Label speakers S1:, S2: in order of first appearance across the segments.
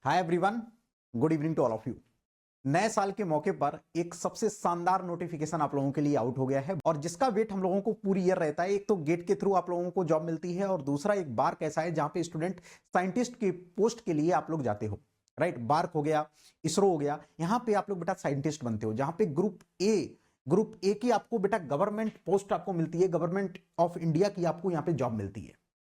S1: Hi everyone, good evening to all of you. नए साल के मौके पर एक सबसे शानदार नोटिफिकेशन आप लोगों के लिए आउट हो गया है और जिसका वेट हम लोगों को पूरी ईयर रहता है। एक तो गेट के थ्रू आप लोगों को जॉब मिलती है और दूसरा एक बार्क ऐसा है जहां पे स्टूडेंट साइंटिस्ट की पोस्ट के लिए आप लोग जाते हो। राइट, बार्क हो गया, इसरो हो गया, यहां पे आप लोग बेटा साइंटिस्ट बनते हो, जहां पे ग्रुप ए की आपको बेटा गवर्नमेंट पोस्ट आपको मिलती है, गवर्नमेंट ऑफ इंडिया की आपको यहां पे जॉब मिलती है।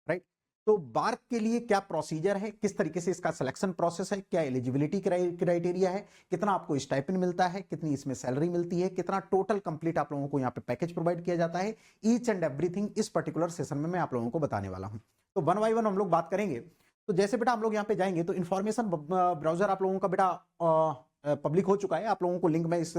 S1: राइट, तो बार्क के लिए क्या प्रोसीजर है, किस तरीके से इसका सिलेक्शन प्रोसेस है, क्या एलिजिबिलिटी क्राइटेरिया है, कितना आपको स्टाइपेंड मिलता है, कितनी इसमें सैलरी मिलती है, कितना टोटल कंप्लीट आप लोगों को यहाँ पे पैकेज प्रोवाइड किया जाता है, ईच एंड एवरीथिंग इस पर्टिकुलर सेशन में मैं आप लोगों को बताने वाला हूं। तो वन बाय वन हम लोग बात करेंगे। तो जैसे बेटा हम लोग यहाँ पे जाएंगे तो इन्फॉर्मेशन ब्राउजर आप लोगों का बेटा पब्लिक हो चुका है। आप लोगों को लिंक मैं इस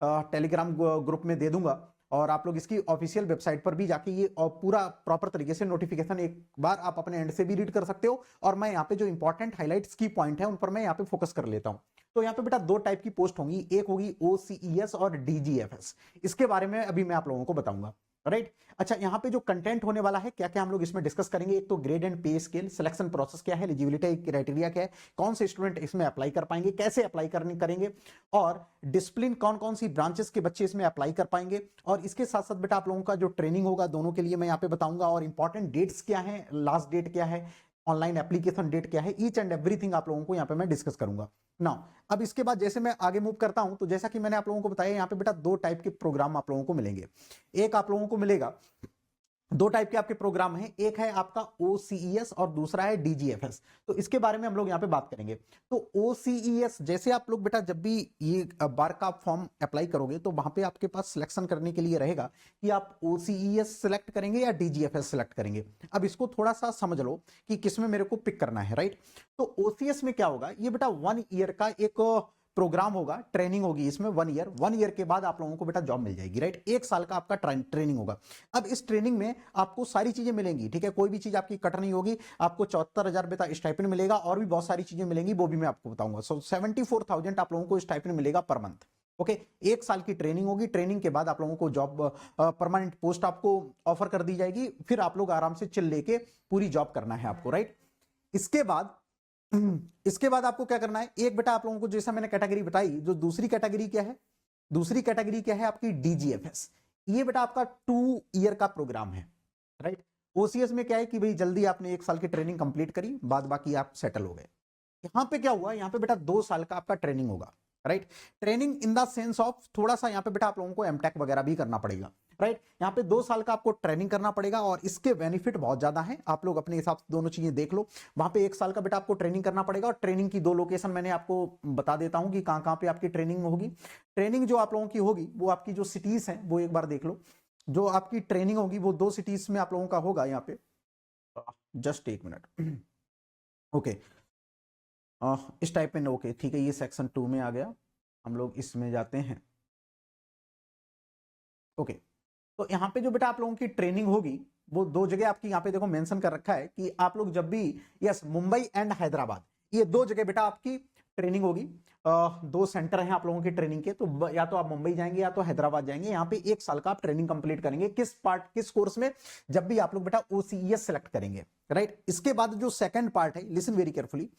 S1: टेलीग्राम ग्रुप में दे दूंगा और आप लोग इसकी ऑफिशियल वेबसाइट पर भी जाके ये पूरा प्रॉपर तरीके से नोटिफिकेशन एक बार आप अपने एंड से भी रीड कर सकते हो। और मैं यहाँ पे जो इंपॉर्टेंट हाइलाइट्स की पॉइंट है उन पर मैं यहाँ पे फोकस कर लेता हूँ। तो यहाँ पे बेटा दो टाइप की पोस्ट होंगी, एक होगी OCES और DGFS। इसके बारे में अभी मैं आप लोगों को बताऊंगा। राइट, अच्छा यहाँ पे जो कंटेंट होने वाला है, क्या क्या हम लोग इसमें डिस्कस करेंगे। एक तो ग्रेड एंड पे स्केल, सिलेक्शन प्रोसेस क्या है, एलिजिबिलिटी क्राइटेरिया क्या है, कौन से स्टूडेंट इसमें अप्लाई कर पाएंगे, कैसे अप्लाई करेंगे, और डिसिप्लिन कौन कौन सी ब्रांचेस के बच्चे इसमें अप्लाई कर पाएंगे। और इसके साथ साथ बेटा आप लोगों का जो ट्रेनिंग होगा दोनों के लिए मैं यहाँ पे बताऊंगा। और इंपॉर्टेंट डेट्स क्या है, लास्ट डेट क्या है, ऑनलाइन एप्लीकेशन डेट क्या है, ईच एंड एवरीथिंग आप लोगों को यहाँ पे मैं डिस्कस करूंगा ना। अब इसके बाद जैसे मैं आगे मूव करता हूं तो जैसा कि मैंने आप लोगों को बताया, यहाँ पे बेटा दो टाइप के प्रोग्राम आप लोगों को मिलेंगे। एक आप लोगों को मिलेगा, दो टाइप के आपके प्रोग्राम हैं, एक है आपका OCES और दूसरा है DGFS। तो इसके बारे में हम लोग यहाँ पे बात करेंगे। तो OCES जैसे आप लोग बेटा जब भी ये बार का फॉर्म अप्लाई करोगे तो वहां पे आपके पास सिलेक्शन करने के लिए रहेगा कि आप OCES सिलेक्ट करेंगे या DGFS सिलेक्ट करेंगे। अब इसको थोड़ा सा समझ लो कि किसमें मेरे को पिक करना है। राइट, तो OCS में क्या होगा, ये बेटा 1 ईयर का एक प्रोग्राम होगा, ट्रेनिंग होगी इसमें 1 ईयर के बाद आप लोगों को बेटा जॉब मिल जाएगी। राइट, 1 साल का आपका ट्रेनिंग होगा। अब इस ट्रेनिंग में आपको सारी चीजें मिलेंगी, ठीक है, कोई भी चीज आपकी कट नहीं होगी। आपको 74,000 बेटा स्टाइपेंड मिलेगा और भी बहुत सारी चीजें मिलेंगी, वो भी मैं आपको बताऊंगा। सो 74,000 आप लोगों को स्टाइपेंड मिलेगा पर मंथ। ओके, 1 साल की ट्रेनिंग होगी, ट्रेनिंग के बाद आप लोगों को जॉब परमानेंट पोस्ट आपको ऑफर कर दी जाएगी, फिर आप लोग आराम से चिल लेके पूरी जॉब करना है आपको। राइट, इसके बाद आपको क्या करना है, एक बेटा आप लोगों को जैसा मैंने कैटेगरी बताई, जो दूसरी कैटेगरी क्या है, दूसरी कैटेगरी क्या है आपकी DGFS। ये बेटा आपका 2 ईयर का प्रोग्राम है। राइट, OCS में क्या है कि भाई जल्दी आपने 1 साल की ट्रेनिंग कंप्लीट करी, बाद बाकी आप सेटल हो गए। यहां पे क्या हुआ, यहां पे बेटा 2 साल का आपका ट्रेनिंग होगा। Right, training in the sense of थोड़ा सा यहां पे बेटा आप लोगों को एमटेक वगैरह भी करना पड़ेगा। राइट, यहाँ पे 2 साल का आपको ट्रेनिंग करना पड़ेगा और इसके बेनिफिट बहुत ज्यादा हैं। आप लोग अपने हिसाब से दोनों चीजें देख लो। वहां पे 1 साल का बेटा आपको ट्रेनिंग करना पड़ेगा और ट्रेनिंग की 2 लोकेशन मैंने आपको बता देता हूं कि कहां कहां पे आपकी ट्रेनिंग होगी। ट्रेनिंग जो आप लोगों की होगी वो आपकी जो सिटीज हैं वो एक बार देख लो। जो आपकी ट्रेनिंग होगी वो 2 सिटीज में आप लोगों का होगा। यहाँ पे just 1 minute. Okay, stipend, okay ठीक है, ये सेक्शन 2 में आ गया, हम लोग इसमें जाते हैं। ओके, तो यहाँ पे जो बेटा आप लोगों की ट्रेनिंग होगी वो 2 जगह आपकी यहाँ पे देखो मेंशन कर रखा है कि आप लोग जब भी, यस, मुंबई एंड हैदराबाद, ये 2 जगह बेटा आपकी ट्रेनिंग होगी। 2 सेंटर हैं आप लोगों की ट्रेनिंग के, तो या तो आप मुंबई जाएंगे या तो हैदराबाद जाएंगे। यहाँ पे 1 साल का आप ट्रेनिंग कंप्लीट करेंगे, किस कोर्स में, जब भी आप लोग बेटा OCES सेलेक्ट करेंगे। राइट, इसके बाद जो सेकंड पार्ट है, लिसन वेरी केयरफुली,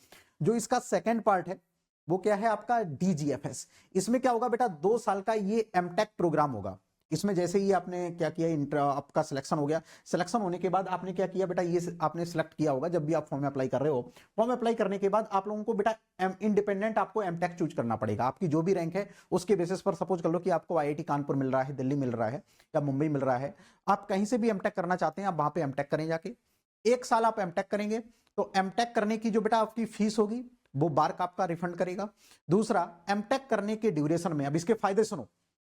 S1: जो इसका सेकंड पार्ट है वो क्या है आपका DGFS। इसमें क्या होगा बेटा, 2 साल का ये एमटेक प्रोग्राम होगा। इसमें जैसे ही आपने क्या किया, आपका सिलेक्शन हो गया, सिलेक्शन होने के बाद आपने क्या किया बेटा, ये आपने सिलेक्ट किया होगा जब भी आप फॉर्म अप्लाई कर रहे हो। फॉर्म अप्लाई करने के बाद आप लोगों को बेटा इंडिपेंडेंट आपको एमटेक चूज करना पड़ेगा। आपकी जो भी रैंक है उसके बेसिस पर, सपोज कर लो कि आपको IIT कानपुर मिल रहा है, दिल्ली मिल रहा है या मुंबई मिल रहा है, आप कहीं से भी एमटेक करना चाहते हैं, आप वहां पे एमटेक करें जाके। 1 साल आप एमटेक करेंगे तो एमटेक करने की जो बेटा आपकी फीस होगी वो बार्क आपका रिफंड करेगा। दूसरा, एमटेक करने के ड्यूरेशन में, अब इसके फायदे सुनो,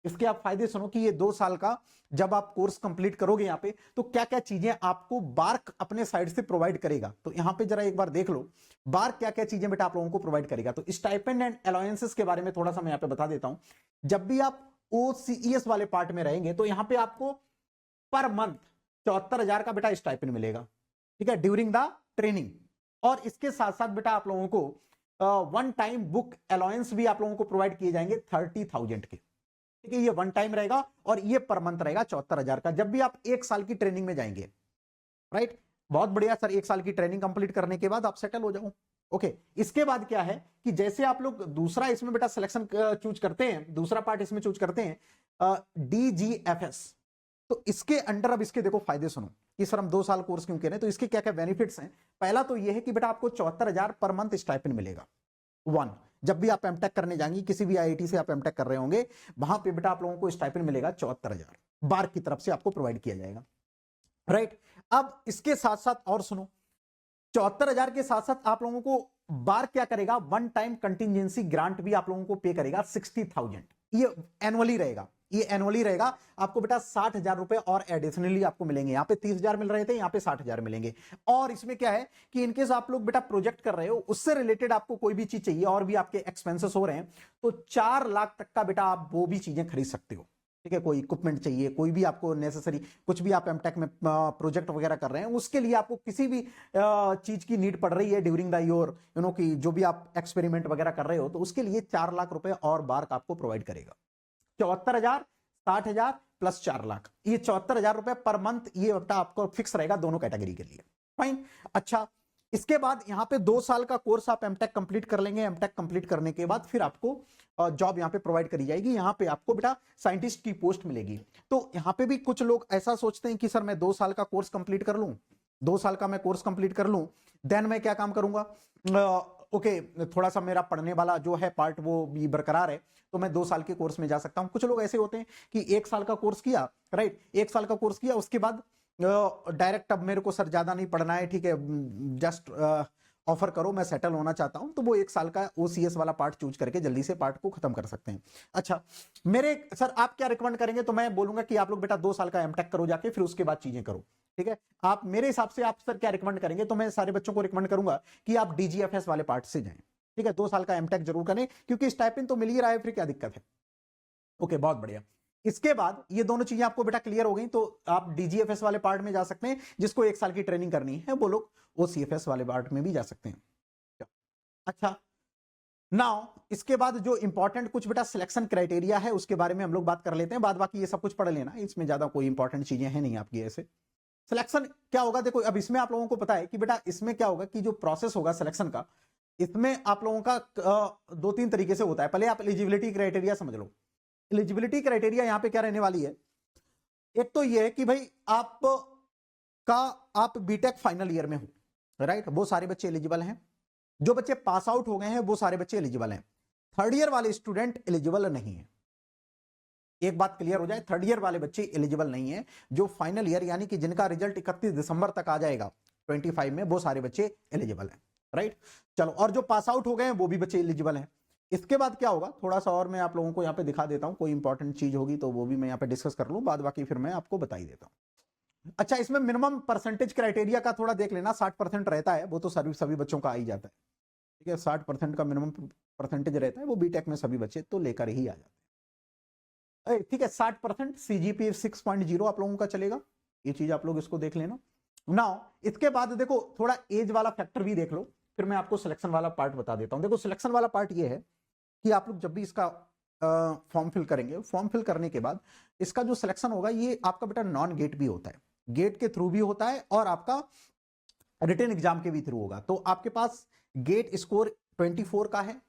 S1: इसके आप फायदे सुनो कि ये 2 साल का जब आप कोर्स कंप्लीट करोगे यहाँ पे, तो क्या क्या चीजें आपको बार्क अपने साइड से प्रोवाइड करेगा। तो यहाँ पे जरा एक बार देख लो, बार्क क्या क्या चीजें बेटा आप लोगों को प्रोवाइड करेगा। तो स्टाइपेंड एंड अलाउंसेस के बारे में थोड़ा सा मैं यहाँ पे बता देता हूं। जब भी आप OCES वाले पार्ट में रहेंगे तो यहाँ पे आपको पर मंथ 74,000 का बेटा स्टाइपेंड मिलेगा, ठीक है, ड्यूरिंग द ट्रेनिंग। और इसके साथ साथ बेटा आप लोगों को 1 टाइम बुक अलाउंस भी आप लोगों को प्रोवाइड किए जाएंगे 30,000 के, ठीक है। ये 1 टाइम रहेगा और ये पर मंथ रहेगा 74,000 का, जब भी आप 1 साल की ट्रेनिंग में जाएंगे। राइट, बहुत बढ़िया सर, 1 साल की ट्रेनिंग कंप्लीट करने के बाद आप सेटल हो जाओ। ओके इसके बाद क्या है कि जैसे आप लोग दूसरा इसमें बेटा सिलेक्शन चूज करते हैं, दूसरा पार्ट इसमें चूज करते हैं DGFS, तो इसके अंडर अब इसके देखो फायदे सुनो कि सर हम 2 साल कोर्स क्यों कह रहे हैं। तो इसके क्या क्या बेनिफिट्स हैं। पहला तो यह है कि बेटा आपको 74,000 पर मंथ स्टाइपेंड मिलेगा। जब भी आप एमटेक करने जाएंगे, किसी भी आईआईटी से आप एमटेक कर रहे होंगे, वहां पे बेटा आप लोगों को स्टाइपेंड मिलेगा 74,000 बार की तरफ से आपको प्रोवाइड किया जाएगा। राइट, अब इसके साथ साथ और सुनो, 74,000 के साथ साथ आप लोगों को बार क्या करेगा, वन टाइम कंटिजेंसी ग्रांट भी आप लोगों को पे करेगा 60,000। ये एनुअली रहेगा, ये एनुअली रहेगा। आपको बेटा 60,000 रुपए और एडिशनली आपको मिलेंगे। यहां पे 30,000 मिल रहे थे, यहां पे 60,000 मिलेंगे। और इसमें क्या है कि इनकेस आप लोग बेटा प्रोजेक्ट कर रहे हो, उससे रिलेटेड आपको कोई भी चीज चाहिए और भी आपके एक्सपेंसेस हो रहे हैं, तो 4 लाख तक का बेटा आप वो भी चीजें खरीद सकते हो। ठीक है, कोई इक्विपमेंट चाहिए, कोई भी आपको नेसेसरी कुछ भी आप एमटेक में प्रोजेक्ट वगैरह कर रहे हैं, उसके लिए आपको किसी भी चीज की नीड पड़ रही है ड्यूरिंग द ईयर, कि जो भी आप एक्सपेरिमेंट वगैरह कर रहे हो, तो उसके लिए 4 लाख रुपए और बार का आपको प्रोवाइड करेगा। 74,000, 60,000 प्लस 4 लाख, ये 74,000 रुपए पर मंथ ये आपको फिक्स रहेगा दोनों कैटेगरी के लिए। फाइन। अच्छा, इसके बाद यहां पे 2 साल का कोर्स आप एमटेक कंप्लीट कर लेंगे। एमटेक कंप्लीट करने के बाद फिर आपको जॉब यहां पे प्रोवाइड करी जाएगी। यहां पे आपको बेटा साइंटिस्ट की पोस्ट मिलेगी। तो यहां पे भी कुछ लोग ऐसा सोचते हैं कि सर मैं 2 साल का कोर्स कंप्लीट कर लूं, 2 साल का मैं कोर्स कंप्लीट कर लूं, देन मैं क्या काम करूंगा, ओके थोड़ा सा मेरा पढ़ने वाला जो है पार्ट वो भी बरकरार है, तो मैं 2 साल के कोर्स में जा सकता हूं। कुछ लोग ऐसे होते हैं कि 1 साल का कोर्स किया, राइट, 1 साल का कोर्स किया, उसके बाद डायरेक्ट अब मेरे को सर ज्यादा नहीं पढ़ना है, ठीक है, जस्ट ऑफर करो, मैं सेटल होना चाहता हूं, तो वो 1 साल का OCS वाला पार्ट चूज करके जल्दी से पार्ट को खत्म कर सकते हैं। अच्छा, मेरे सर आप क्या रिकमेंड करेंगे, तो मैं बोलूंगा कि आप लोग बेटा 2 साल का एमटेक करो जाके, फिर उसके बाद चीजें करो। ठीक है, आप मेरे हिसाब से आप सर क्या रिकमेंड करेंगे, तो मैं सारे बच्चों को रिकमेंड करूंगा कि आप DGFS वाले पार्ट से जाएं। ठीक है, 2 साल का एमटेक जरूर करें, क्योंकि स्टाइपेंड तो मिल ही रहा है, फिर क्या दिक्कत है। ओके, बहुत बढ़िया। इसके बाद ये दोनों चीजें आपको बेटा क्लियर हो गई, तो आप DGFS वाले पार्ट में जा सकते हैं। जिसको 1 साल की ट्रेनिंग करनी है वो लोग OCFS वाले पार्ट में भी जा सकते हैं। अच्छा, नाउ इसके बाद जो इंपॉर्टेंट कुछ बेटा सिलेक्शन क्राइटेरिया है उसके बारे में हम लोग बात कर लेते हैं। बाद बाकी ये सब कुछ पढ़ लेना, इसमें ज्यादा कोई इंपॉर्टेंट चीजें हैं नहीं आपकी। ऐसे सिलेक्शन क्या होगा, देखो अब इसमें आप लोगों को पता है कि बेटा इसमें क्या होगा कि जो प्रोसेस होगा सिलेक्शन का, इसमें आप लोगों का 2-3 तरीके से होता है। पहले आप एलिजिबिलिटी क्राइटेरिया समझ लो। एलिजिबिलिटी क्राइटेरिया यहां पे क्या रहने वाली है, एक तो ये है कि भाई आप बीटेक फाइनल ईयर में हो, राइट, वो सारे बच्चे एलिजिबल हैं। जो बच्चे पास आउट हो गए हैं वो सारे बच्चे एलिजिबल हैं। 3rd ईयर वाले स्टूडेंट एलिजिबल नहीं है। एक बात क्लियर हो जाए, 3rd ईयर वाले बच्चे एलिजिबल नहीं है। जो फाइनल ईयर यानी कि जिनका रिजल्ट 31 दिसंबर तक आ जाएगा 25 में, वो सारे बच्चे एलिजिबल हैं। राइट, चलो, और जो पास आउट हो गए हैं वो भी बच्चे एलिजिबल हैं। इसके बाद क्या होगा, थोड़ा सा और मैं आप लोगों को यहाँ पे दिखा देता हूं, कोई इंपॉर्टेंट चीज होगी तो वो भी मैं यहाँ पे डिस्कस कर लूं, बाद बाकी फिर मैं आपको बता ही देता हूं। अच्छा, इसमें मिनिमम परसेंटेज क्राइटेरिया का थोड़ा देख लेना, 60% रहता है, वो तो सभी बच्चों का आ ही जाता है। ठीक है, 60% का मिनिमम परसेंटेज रहता है, वो बीटेक में सभी बच्चे तो लेकर ही आ जाते हैं। ठीक है, 60% CGPA 6.0 आप लोगों का चलेगा, ये चीज आप लोग इसको देख लेना। नाउ इसके बाद देखो थोड़ा एज वाला फैक्टर भी देख लो, फिर मैं आपको सिलेक्शन वाला पार्ट बता देता हूं। देखो सिलेक्शन वाला पार्ट ये है कि आप लोग जब भी इसका फॉर्म फिल करेंगे, फॉर्म फिल करने के बाद इसका जो सिलेक्शन होगा ये आपका बेटा नॉन गेट भी होता है, गेट के थ्रू भी होता है और आपका रिटन एग्जाम के भी थ्रू होगा। तो आपके पास गेट स्कोर 24 का है,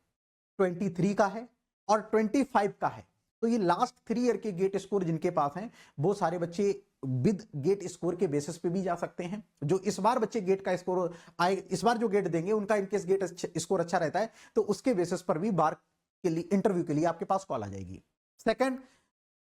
S1: 23 का है और 25 का है। तो ये लास्ट 3 ईयर के गेट स्कोर जिनके पास हैं वो सारे बच्चे विद गेट स्कोर के बेसिस पे भी जा सकते हैं। जो इस बार बच्चे गेट का स्कोर आए, इस बार जो गेट देंगे उनका इनकेस गेट स्कोर अच्छा रहता है तो उसके बेसिस पर भी बार के लिए इंटरव्यू के लिए आपके पास कॉल आ जाएगी। सेकंड,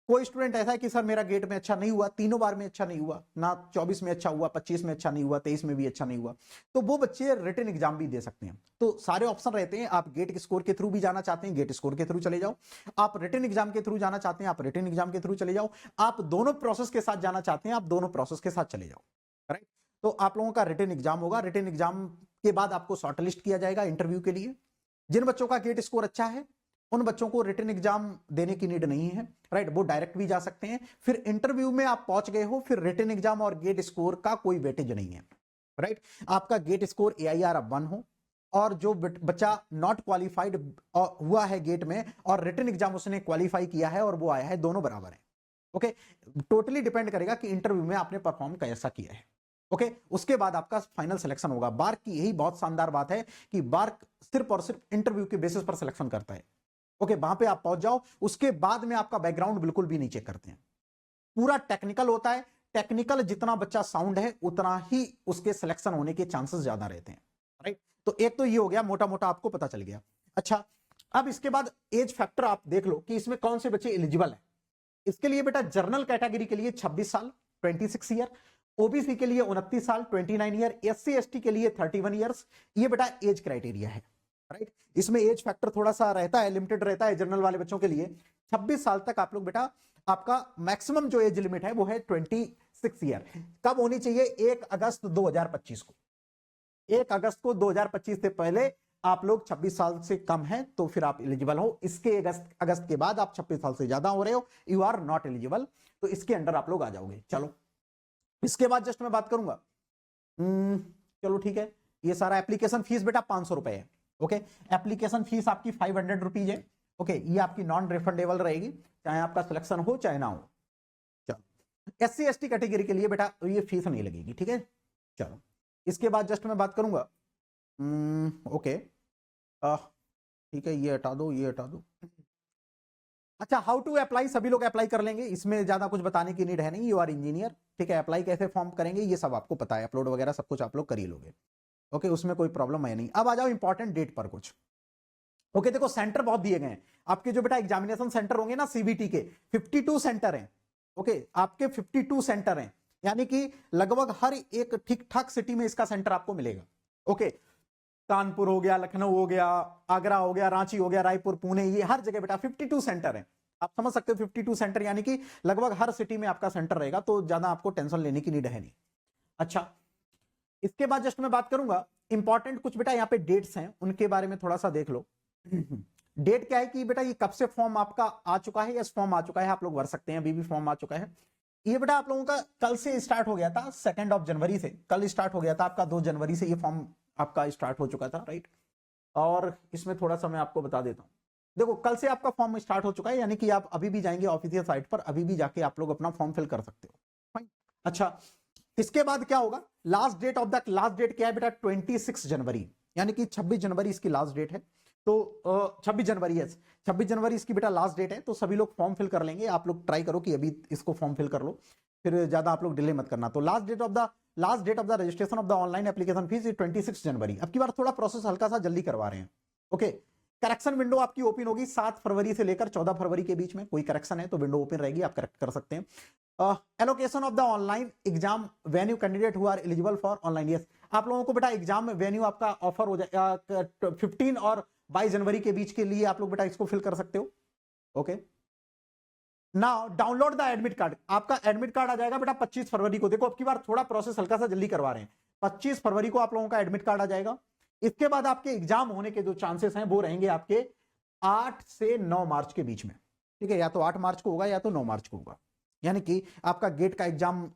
S1: कोई स्टूडेंट ऐसा है कि सर मेरा गेट में अच्छा नहीं हुआ, तीनों बार में अच्छा नहीं हुआ, ना 24 में अच्छा हुआ, 25 में अच्छा नहीं हुआ, 23 में भी अच्छा नहीं हुआ, तो वो बच्चे रिटन एग्जाम भी दे सकते हैं। तो सारे ऑप्शन रहते हैं, आप गेट स्कोर के थ्रू भी जाना चाहते हैं, गेट स्कोर के थ्रू चले जाओ, आप रिटन एग्जाम के थ्रू जाना चाहते हैं, आप रिटन एग्जाम के थ्रू चले जाओ, आप दोनों प्रोसेस के साथ जाना चाहते हैं, आप दोनों प्रोसेस के साथ चले जाओ। राइट, तो आप लोगों का रिटन एग्जाम होगा, रिटन एग्जाम के बाद आपको शॉर्टलिस्ट किया जाएगा इंटरव्यू के लिए। जिन बच्चों का गेट स्कोर अच्छा है उन बच्चों को रिटन एग्जाम देने की नीड नहीं है। राइट, वो डायरेक्ट भी जा सकते हैं। फिर इंटरव्यू में आप पहुंच गए हो, फिर रिटन एग्जाम और गेट स्कोर का कोई वेटेज नहीं है। राइट, आपका गेट स्कोर AIR अब 1 हो और जो बच्चा नॉट क्वालिफाइड हुआ है गेट में और रिटन एग्जाम उसने क्वालिफाई किया है और वो आया है, दोनों बराबर है। ओके, टोटली डिपेंड करेगा कि इंटरव्यू में आपने परफॉर्म कैसा किया है। ओके, उसके बाद आपका फाइनल सिलेक्शन होगा। बार्क की यही बहुत शानदार बात है कि बार्क सिर्फ और सिर्फ इंटरव्यू के बेसिस पर सिलेक्शन करता है। ओके, वहां पे आप पहुंच जाओ, उसके बाद में आपका बैकग्राउंड बिल्कुल भी नहीं चेक करते हैं, पूरा टेक्निकल होता है। टेक्निकल जितना बच्चा साउंड है उतना ही उसके सिलेक्शन होने के चांसेस ज्यादा रहते हैं, राइट। तो एक तो ये हो गया, मोटा मोटा आपको पता चल गया। अच्छा, अब इसके बाद एज फैक्टर आप देख लो कि इसमें कौन से बच्चे एलिजिबल है। इसके लिए बेटा जनरल कैटेगरी के लिए 26 साल 26 ईयर, ओबीसी के लिए 29 साल 29 ईयर, एससी एसटी के लिए 31 ईयर्स। ये बेटा एज क्राइटेरिया है, राइट। इसमें एज फैक्टर थोड़ा सा रहता है, लिमिटेड रहता है जनरल वाले बच्चों के लिए। 26 साल तक आप लोग बेटा, आपका मैक्सिमम जो एज लिमिट है वो है 26 ईयर। कब होनी चाहिए? 1 अगस्त 2025 को। 1 अगस्त को 2025 से पहले आप लोग 26 साल से कम हैं तो फिर आप एलिजिबल हो। इसके अगस्त के बाद आप 26 साल से ज्यादा हो रहे हो, यू आर नॉट एलिजिबल, तो इसके अंडर आप लोग आ जाओगे। चलो, इसके बाद जस्ट मैं बात करूंगा, चलो ठीक है, ये सारा एप्लीकेशन फीस बेटा 500 रुपए है। ओके, एप्लीकेशन फीस आपकी 500 रुपीज है। ओके, ये आपकी नॉन रिफंडेबल रहेगी, चाहे आपका सिलेक्शन हो चाहे ना हो। चलो, एससी एसटी कैटेगरी के लिए बेटा ये फीस नहीं लगेगी, ठीक है। चलो, इसके बाद जस्ट मैं बात करूंगा, ओके ठीक है, ये हटा दो, ये हटा दो। अच्छा, हाउ टू अप्लाई, सभी लोग अप्लाई कर लेंगे, इसमें ज्यादा कुछ बताने की नीड है नहीं, यू आर इंजीनियर, ठीक है। अप्लाई कैसे फॉर्म करेंगे ये सब आपको पता है, अपलोड वगैरह सब कुछ आप लोग कर ही लोगे। ओके, उसमें कोई प्रॉब्लम है नहीं। अब आ जाओ इंपॉर्टेंट डेट पर कुछ। ओके, देखो सेंटर बहुत दिए गए हैं आपके, जो बेटा एग्जामिनेशन सेंटर होंगे ना सीबीटी के, 52 सेंटर हैं। ओके, आपके 52 सेंटर हैं, यानी कि लगभग हर एक ठीक ठाक सिटी में इसका सेंटर आपको मिलेगा। ओके, कानपुर हो गया, लखनऊ हो गया, आगरा हो गया, रांची हो गया, रायपुर, पुणे, ये हर जगह बेटा 52 सेंटर है। आप समझ सकते हो 52 सेंटर यानी कि लगभग हर सिटी में आपका सेंटर रहेगा, तो ज्यादा आपको टेंशन लेने की नीड है नहीं। अच्छा, इसके बाद जस्ट मैं बात करूंगा इंपॉर्टेंट कुछ बेटा, यहाँ पे डेट्स हैं उनके बारे में थोड़ा सा देख लो। डेट क्या है कि बेटा ये कब से फॉर्म आपका आ चुका है, यस फॉर्म आ चुका है, आप लोग भर सकते हैं, अभी भी फॉर्म आ चुका है। ये बेटा आप लोगों का कल से स्टार्ट हो गया था, 2 जनवरी से, कल स्टार्ट हो गया था आपका, 2 जनवरी से ये फॉर्म आपका स्टार्ट हो चुका था, राइट। और इसमें थोड़ा सा मैं आपको बता देता हूं, देखो कल से आपका फॉर्म स्टार्ट हो चुका है, यानी कि आप अभी भी जाएंगे ऑफिशियल साइट पर, अभी भी जाके आप लोग अपना फॉर्म फिल कर सकते हो, फाइन। अच्छा, इसके बाद क्या होगा, लास्ट डेट क्या है बेटा, 26 जनवरी, यानी कि 26 जनवरी इसकी लास्ट डेट है। तो 26 जनवरी है, 26 जनवरी इसकी बेटा लास्ट डेट है, तो सभी लोग फॉर्म फिल कर लेंगे। आप लोग ट्राई करो कि अभी इसको फॉर्म फिल कर लो, फिर ज्यादा आप लोग डिले मत करना। तो last date of the registration of the online application fees 26 January. अब की बार थोड़ा प्रोसेस हल्का सा जल्दी करवा रहे हैं। ओके, करेक्शन विंडो आपकी ओपन होगी 7 फरवरी से लेकर 14 फरवरी के बीच में, कोई करेक्शन है तो विंडो ओपन रहेगी, आप करेक्ट कर सकते हैं। Allocation of the online exam venue candidate who are eligible for online, yes आप लोगों को बेटा एग्जाम वेन्यू आपका ऑफर हो जाएगा 15 और 22 जनवरी के बीच के लिए, आप लोग बेटा इसको फिल कर सकते हो। Okay, now download the admit card, आपका एडमिट कार्ड आ जाएगा बेटा 25 फरवरी को। देखो अब की बार थोड़ा प्रोसेस हल्का सा जल्दी करवा रहे हैं, 25 फरवरी को आप लोगों का एडमिट कार्ड आ जाएगा। इसके बाद आपके एग्जाम होने के जो चांसेस हैं वो रहेंगे आपके 8 से 9 मार्च के बीच में, ठीक है। या तो 8 मार्च को होगा या तो 9 मार्च को होगा, यानी कि आपका गेट का एग्जाम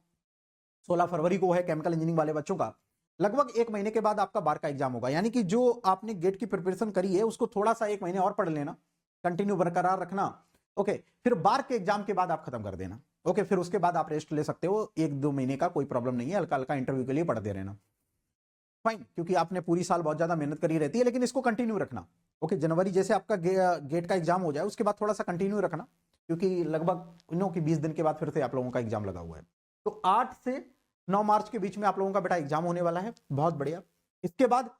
S1: 16 फरवरी को है केमिकल इंजीनियरिंग वाले बच्चों का, लगभग 1 महीने के बाद आपका बार का एग्जाम होगा। यानी कि जो आपने गेट की प्रिपरेशन करी है उसको थोड़ा सा 1 महीने और पढ़ लेना, कंटिन्यू बरकरार रखना। ओके, फिर बार के एग्जाम के बाद आप खत्म कर देना। ओके, फिर उसके बाद आप रेस्ट ले सकते हो 1-2 महीने का, कोई प्रॉब्लम नहीं है, हल्का हल्का इंटरव्यू के लिए पढ़ते रहना, फाइन, क्योंकि आपने पूरी साल बहुत ज्यादा मेहनत करी रहती है, लेकिन इसको कंटिन्यू रखना। ओके, जनवरी जैसे आपका गेट का एग्जाम हो जाए उसके बाद थोड़ा सा कंटिन्यू रखना, क्योंकि लगभग 20 दिन के बाद फिर से आप लोगों का एग्जाम लगा हुआ है। तो 8 से 9 मार्च के बीच में आप लोगों का बेटा एग्जाम होने वाला है, बहुत बढ़िया। इसके बाद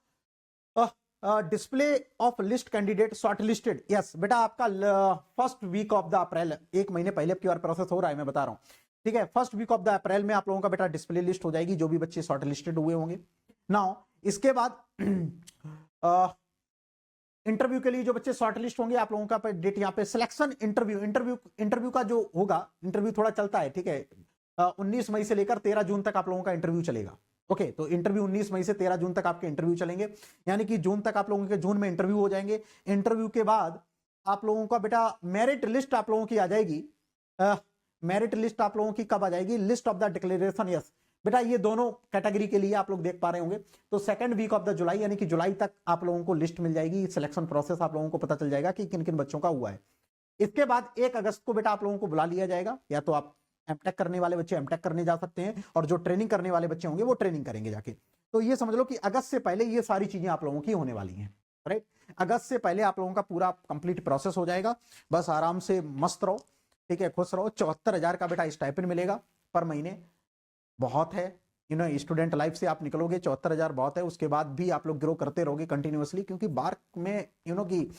S1: display of list candidate shortlisted, yes बेटा आपका first week of the April, 1 महीने पहले अब की बार प्रोसेस हो रहा है, मैं बता रहा हूं, ठीक है। First week of the April में आप लोगों का बेटा डिस्प्ले लिस्ट हो जाएगी, जो भी बच्चे शॉर्टलिस्टेड हुए होंगे। नाउ इसके बाद इंटरव्यू के लिए जो बच्चे शॉर्टलिस्ट होंगे, आप लोगों का डेट यहाँ पे सिलेक्शन इंटरव्यू का जो होगा, इंटरव्यू थोड़ा चलता है, ठीक है। 19 मई से लेकर 13 जून तक आप लोगों का इंटरव्यू चलेगा। ओके, तो इंटरव्यू 19 मई से 13 जून तक आपके इंटरव्यू चलेंगे, यानी कि जून तक आप लोगों के, जून में इंटरव्यू हो जाएंगे। इंटरव्यू के बाद आप लोगों का बेटा मेरिट लिस्ट आप लोगों की आ जाएगी। मेरिट लिस्ट आप लोगों की कब आ जाएगी, list of the declaration, yes बेटा ये दोनों कैटेगरी के लिए आप लोग देख पा रहे होंगे। तो 2nd वीक ऑफ द जुलाई, यानी कि जुलाई तक आप लोगों को लिस्ट मिल जाएगी, सिलेक्शन प्रोसेस आप लोगों को पता चल जाएगा कि किन किन बच्चों का हुआ है। इसके बाद 1 अगस्त को बेटा आप लोगों को बुला लिया जाएगा, या तो आप एमटेक करने वाले बच्चे एमटेक करने जा सकते हैं और जो ट्रेनिंग करने वाले बच्चे होंगे वो ट्रेनिंग करेंगे जाके। तो ये समझ लो कि अगस्त से पहले ये सारी चीजें आप लोगों की होने वाली हैं, राइट। अगस्त से पहले आप लोगों का पूरा कंप्लीट प्रोसेस हो जाएगा। बस आराम से मस्त रहो, ठीक है, खुश रहो। 74,000 का बेटा स्टाइपेंड मिलेगा पर महीने, बहुत है। स्टूडेंट लाइफ से आप निकलोगे 74,000 बहुत है। उसके बाद भी आप लोग ग्रो करते रहोगे कंटिन्यूअसली, क्योंकि बार्क में कि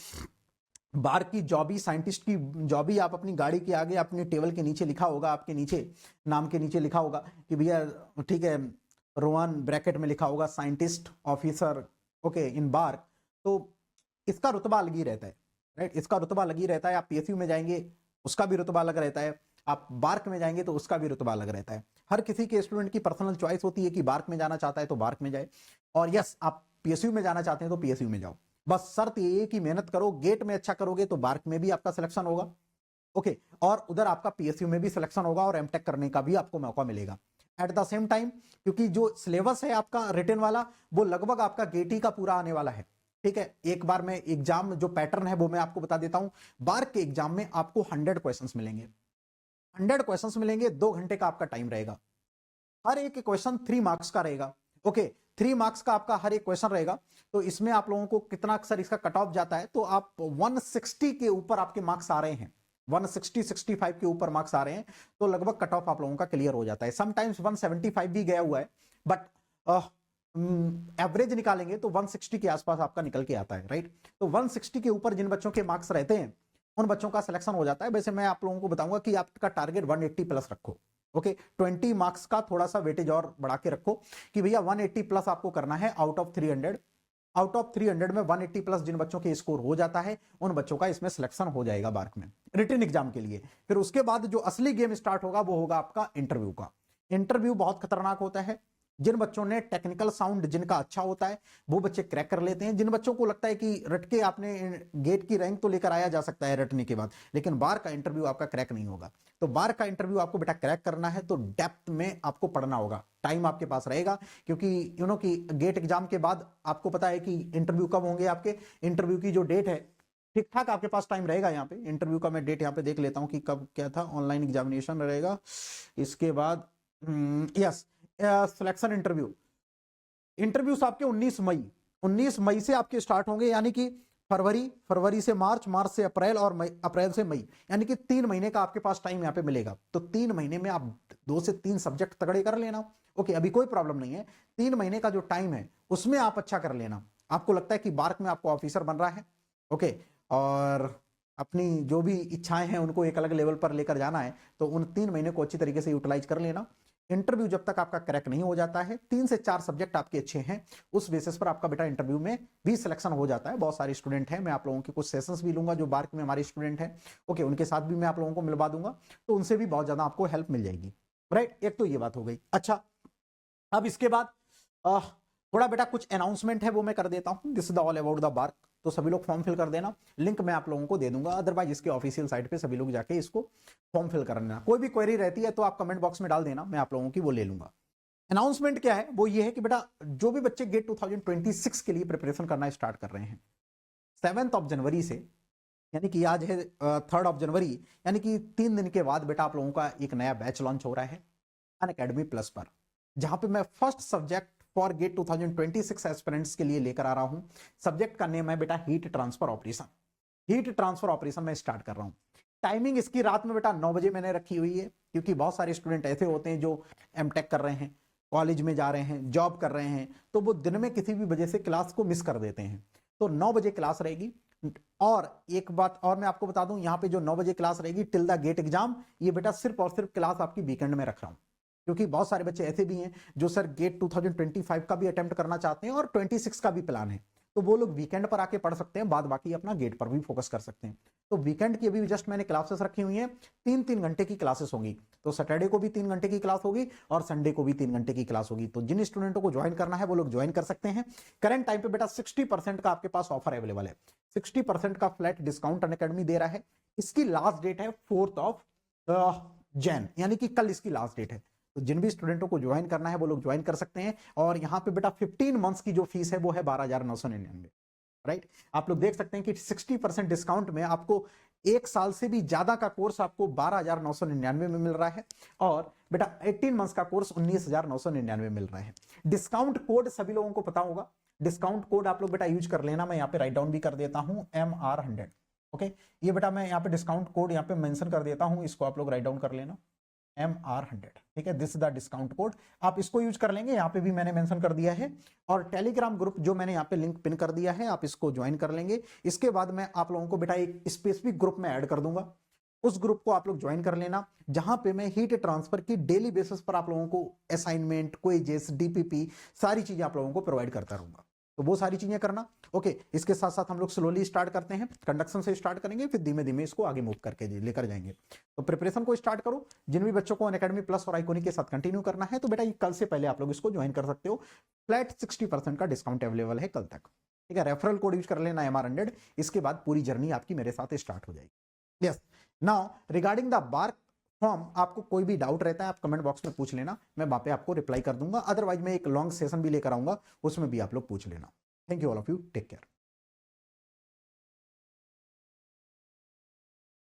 S1: बार्क की जॉब ही, साइंटिस्ट की जॉब ही, आप अपनी गाड़ी के आगे अपने टेबल के नीचे लिखा होगा, आपके नीचे नाम के नीचे लिखा होगा कि भैया ठीक है रोहन ब्रैकेट में लिखा होगा साइंटिस्ट ऑफिसर, ओके, इन बार्क। तो इसका रुतबा अलग ही रहता है, राइट। इसका रुतबा अलग ही रहता है। आप पीएसयू में जाएंगे उसका भी रुतबा अलग रहता है, आप बार्क में जाएंगे तो उसका भी रुतबा अलग रहता है। हर किसी के स्टूडेंट की पर्सनल चॉइस होती है कि बार्क में जाना चाहता है तो बार्क में जाए, और यस आप पीएसयू में जाना चाहते हैं तो पीएसयू में जाओ। बस शर्त ये है कि मेहनत करो, गेट में अच्छा करोगे तो बार्क में भी आपका सिलेक्शन होगा, ओके, और उधर आपका पीएसयू में भी सिलेक्शन होगा और एमटेक करने का भी आपको मौका मिलेगा एट द सेम टाइम। क्योंकि जो सिलेबस है आपका रिटन वाला वो लगभग आपका गेटी का पूरा आने वाला है, ठीक है। एक बार में एग्जाम जो पैटर्न है वो मैं आपको बता देता हूं। बार्क के एग्जाम में आपको 100 क्वेश्चंस मिलेंगे, 100 क्वेश्चंस मिलेंगे। 2 घंटे का आपका टाइम रहेगा। हर एक क्वेश्चन 3 मार्क्स का रहेगा, ओके, 3 मार्क्स का आपका हर एक क्वेश्चन रहेगा। तो इसमें आप लोगों को कितना अक्सर इसका कट ऑफ जाता है, तो आप 160 के ऊपर आपके मार्क्स आ रहे हैं, 160-65 के ऊपर मार्क्स आ रहे हैं, तो लगभग कट ऑफ आप लोगों का क्लियर हो जाता है। समटाइम्स 175 भी गया हुआ है, बट एवरेज निकालेंगे तो 160 के आसपास आपका निकल के आता है, राइट। तो 160 के ऊपर जिन बच्चों के मार्क्स रहते हैं उन बच्चों का सिलेक्शन हो जाता है। वैसे मैं आप लोगों को बताऊंगा कि आपका टारगेट 180 प्लस रखो, ओके। 20 मार्क्स का थोड़ा सा वेटेज और बढ़ा के रखो कि भैया 180 प्लस आपको करना है आउट ऑफ 300। आउट ऑफ 300 में 180 प्लस जिन बच्चों के स्कोर हो जाता है उन बच्चों का इसमें सिलेक्शन हो जाएगा बार्क में रिटन एग्जाम के लिए। फिर उसके बाद जो असली गेम स्टार्ट होगा वो होगा आपका इंटरव्यू का। इंटरव्यू बहुत खतरनाक होता है। जिन बच्चों ने टेक्निकल साउंड जिनका अच्छा होता है वो बच्चे क्रैक कर लेते हैं। जिन बच्चों को लगता है कि रट के आपने गेट की रैंक तो लेकर आया जा सकता है रटने के बाद, लेकिन बार का इंटरव्यू आपका क्रैक नहीं होगा। तो बार का इंटरव्यू आपको बेटा क्रैक करना है तो डेप्थ में आपको पढ़ना होगा। टाइम आपके पास रहेगा क्योंकि कि गेट एग्जाम के बाद आपको पता है कि इंटरव्यू कब होंगे। आपके इंटरव्यू की जो डेट है ठीक ठाक आपके पास टाइम रहेगा। यहाँ पे इंटरव्यू का मैं डेट यहाँ पे देख लेता हूँ कि कब क्या था। ऑनलाइन एग्जामिनेशन रहेगा, इसके बाद यस सिलेक्शन इंटरव्यूज आपके 19 मई से आपके स्टार्ट होंगे, यानी कि फरवरी से मार्च, मार्च से अप्रैल और अप्रैल से मई, यानी कि 3 महीने का आपके पास टाइम यहाँ पे मिलेगा। तो 3 महीने में आप 2 से 3 सब्जेक्ट तगड़े कर लेना, ओके, अभी कोई प्रॉब्लम नहीं है। 3 महीने का जो टाइम है उसमें आप अच्छा कर लेना। आपको लगता है कि बार्क में आपको ऑफिसर बन रहा है, ओके, और अपनी जो भी इच्छाएं हैं उनको एक अलग लेवल पर लेकर जाना है, तो उन 3 महीने को अच्छी तरीके से यूटिलाइज कर लेना। इंटरव्यू जब तक आपका क्रैक नहीं हो जाता है, 3 से 4 सब्जेक्ट आपके अच्छे हैं, उस बेसिस पर आपका बेटा इंटरव्यू में भी सिलेक्शन हो जाता है। बहुत सारे स्टूडेंट हैं, मैं आप लोगों के कुछ सेशंस भी लूंगा जो बार्क में हमारे स्टूडेंट हैं, ओके, उनके साथ भी मैं आप लोगों को मिलवा दूंगा, तो उनसे भी बहुत ज्यादा आपको हेल्प मिल जाएगी, राइट। एक तो ये बात हो गई। अच्छा, अब इसके बाद थोड़ा बेटा कुछ अनाउंसमेंट है वो मैं कर देता हूं। This is the all about the BARC. तो सभी लोग फॉर्म फिल कर देना, लिंक मैं आप लोगों को दे दूंगा, अदरवाइज इसके ऑफिशियल साइट पे सभी लोग जाके इसको फॉर्म फिल कर लेना। कोई भी क्वेरी रहती है तो आप कमेंट बॉक्स में डाल देना, मैं आप लोगों की वो ले लूंगा। अनाउंसमेंट क्या है, वो ये है कि बेटा जो भी बच्चे गेट 2026 के लिए प्रिपरेशन करना स्टार्ट कर रहे हैं 7 जनवरी से, यानी कि आज है 3 जनवरी, यानी कि 3 दिन के बाद बेटा आप लोगों का एक नया बैच लॉन्च हो रहा है अनअकैडमी प्लस पर, जहां पे मैं first subject for GATE 2026 aspirants के लिए लेकर आ रहा हूं। सब्जेक्ट का नेम है बेटा heat transfer operation. Heat transfer operation मैं स्टार्ट कर रहा हूं। टाइमिंग इसकी रात में बेटा 9 बजे मैंने रखी हुई है, क्योंकि बहुत सारे स्टूडेंट ऐसे होते हैं जो एमटेक कर रहे हैं, कॉलेज में जा रहे हैं, जॉब कर रहे हैं, तो वो दिन में किसी भी वजह से क्लास को मिस कर देते हैं। तो 9 बजे क्लास रहेगी। और एक बात और मैं आपको बता दूं, यहाँ पे जो 9 बजे क्लास रहेगी टिल द गेट एग्जाम, ये बेटा सिर्फ और सिर्फ क्लास आपकी वीकेंड में रख रहा हूं, क्योंकि बहुत सारे बच्चे ऐसे भी हैं जो सर गेट 2025 का भी अटेम्प्ट करना चाहते हैं और 26 का भी प्लान है, तो वो लोग वीकेंड पर आके पढ़ सकते हैं, बाद बाकी अपना गेट पर भी फोकस कर सकते हैं। तो वीकेंड की अभी जस्ट मैंने क्लासेस रखी हुई हैं, 3-3 घंटे की क्लासेस होंगी। तो सैटरडे को भी 3 घंटे की क्लास होगी और संडे को भी 3 घंटे की क्लास होगी। तो जिन स्टूडेंटों को ज्वाइन करना है वो लोग ज्वाइन कर सकते हैं। करंट टाइम पे बेटा 60% का आपके पास ऑफर अवेलेबल है, 60% का फ्लैट डिस्काउंट अनअकैडमी दे रहा है। इसकी लास्ट डेट है 4 जनवरी, यानी कि कल इसकी लास्ट डेट है। तो जिन भी स्टूडेंटों को ज्वाइन करना है वो लोग ज्वाइन कर सकते हैं। और यहाँ पे बेटा 15 मंथ्स की जो फीस है वो है 12,999, राइट। आप लोग देख सकते हैं कि 60% डिस्काउंट में आपको 1 साल से भी ज्यादा का कोर्स आपको 12,999 में मिल रहा है और बेटा 18 मंथ्स का कोर्स 19,999 में मिल रहा है। डिस्काउंट कोड सभी लोगों को पता होगा, डिस्काउंट कोड आप लोग बेटा यूज कर लेना। मैं यहाँ पे राइट डाउन भी कर देता हूं MR100। ओके, ये बेटा मैं यहाँ पे डिस्काउंट कोड यहाँ पे मेंशन कर देता हूं, इसको आप लोग राइट डाउन कर लेना MR100। ठीक है, this is the discount code, आप इसको यूज कर लेंगे। यहाँ पे भी मैंने मेंशन कर दिया है और टेलीग्राम ग्रुप जो मैंने यहाँ पे लिंक पिन कर दिया है, आप इसको ज्वाइन कर लेंगे। इसके बाद मैं आप लोगों को बेटा एक स्पेसिफिक ग्रुप में ऐड कर दूंगा, उस ग्रुप को आप लोग ज्वाइन कर लेना, जहां पे मैं हीट ट्रांसफर की डेली बेसिस पर आप लोगों को असाइनमेंट, क्विजेस, DPP सारी चीजें आप लोगों को प्रोवाइड करता रहूंगा। तो वो सारी चीजें करना। ओके, इसके साथ साथ हम लोग स्लोली स्टार्ट करते हैं, कंडक्शन से स्टार्ट करेंगे, फिर धीमे धीमे इसको आगे मूव करके लेकर जाएंगे। तो प्रिपरेशन को स्टार्ट करो। जिन भी बच्चों को अनअकैडमी प्लस और आइकॉनिक के साथ कंटिन्यू करना है तो बेटा ये कल से पहले आप लोग इसको ज्वाइन कर सकते हो। फ्लैट 60% का डिस्काउंट अवेलेबल है कल तक। ठीक है, रेफरल कोड यूज कर लेना MR100। इसके बाद पूरी जर्नी आपकी मेरे साथ स्टार्ट हो जाएगी। Yes, now regarding the bar form, आपको कोई भी डाउट रहता है आप कमेंट बॉक्स में पूछ लेना, मैं वहां पे आपको रिप्लाई कर दूंगा। अदरवाइज मैं एक लॉन्ग सेशन भी लेकर आऊंगा, उसमें भी आप लोग पूछ लेना। Thank you all of you, take care.